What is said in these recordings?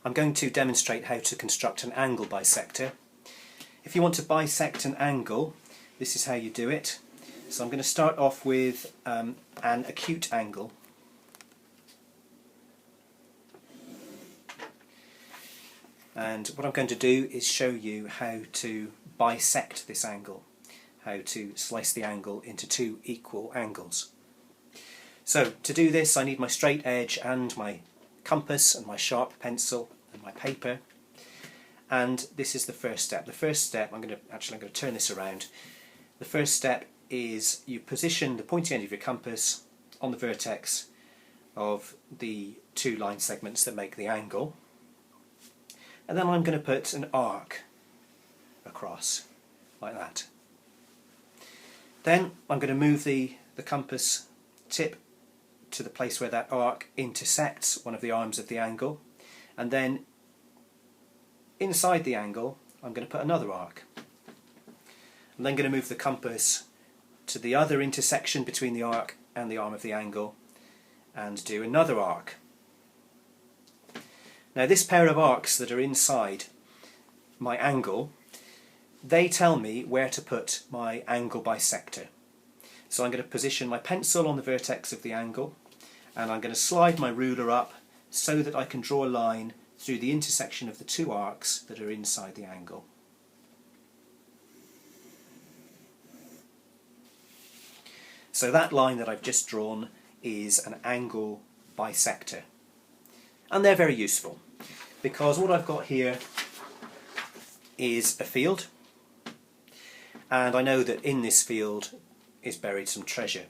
I'm going to demonstrate how to construct an angle bisector. If you want to bisect an angle, this is how you do it. So I'm going to start off with an acute angle. And what I'm going to do is show you how to bisect this angle, how to slice the angle into two equal angles. So to do this I need my straight edge and my compass and my sharp pencil and my paper, and this is the first step. The first step, I'm going to turn this around. The first step is you position the pointy end of your compass on the vertex of the two line segments that make the angle, and then I'm going to put an arc across like that. Then I'm going to move the compass tip to the place where that arc intersects one of the arms of the angle, and then inside the angle I'm going to put another arc. I'm then going to move the compass to the other intersection between the arc and the arm of the angle and do another arc. Now this pair of arcs that are inside my angle, they tell me where to put my angle bisector. So I'm going to position my pencil on the vertex of the angle, and I'm going to slide my ruler up so that I can draw a line through the intersection of the two arcs that are inside the angle. So that line that I've just drawn is an angle bisector. And they're very useful because what I've got here is a field, and I know that in this field is buried some treasure.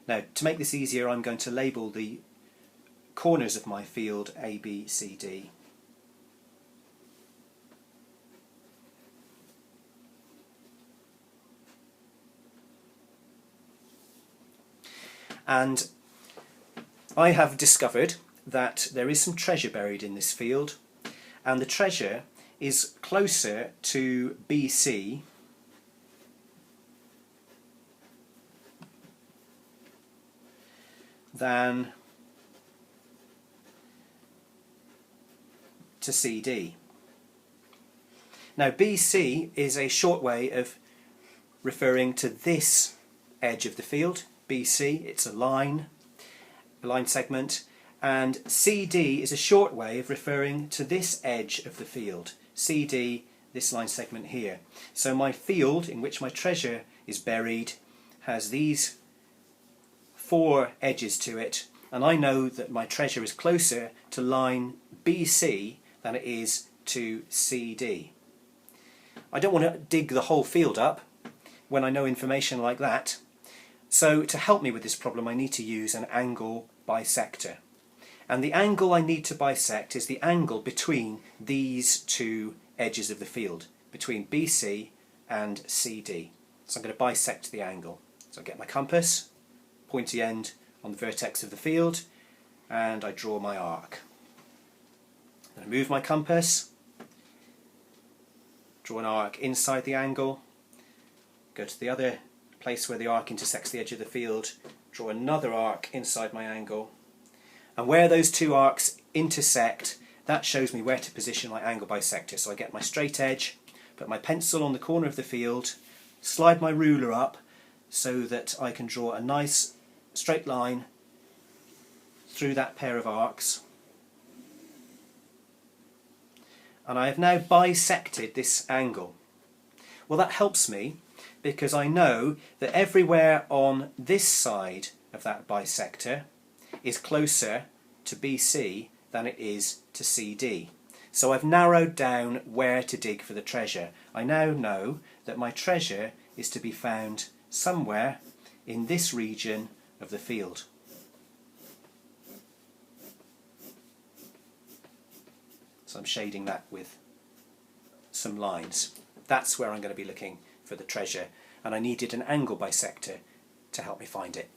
Now, to make this easier, I'm going to label the corners of my field A, B, C, D. And I have discovered that there is some treasure buried in this field, and the treasure is closer to BC than to CD. Now BC is a short way of referring to this edge of the field. BC, it's a line segment, and CD is a short way of referring to this edge of the field. CD, this line segment here. So my field in which my treasure is buried has these four edges to it, and I know that my treasure is closer to line BC than it is to CD. I don't want to dig the whole field up when I know information like that, so to help me with this problem I need to use an angle bisector. And the angle I need to bisect is the angle between these two edges of the field, between BC and CD. So I'm going to bisect the angle. So I get my compass, pointy end on the vertex of the field, and I draw my arc. Then I move my compass, draw an arc inside the angle, go to the other place where the arc intersects the edge of the field, draw another arc inside my angle, and where those two arcs intersect, that shows me where to position my angle bisector. So I get my straight edge, put my pencil on the corner of the field, slide my ruler up so that I can draw a nice straight line through that pair of arcs, and I have now bisected this angle. Well, that helps me because I know that everywhere on this side of that bisector is closer to BC than it is to CD. So I've narrowed down where to dig for the treasure. I now know that my treasure is to be found somewhere in this region of the field. So I'm shading that with some lines. That's where I'm going to be looking for the treasure, and I needed an angle bisector to help me find it.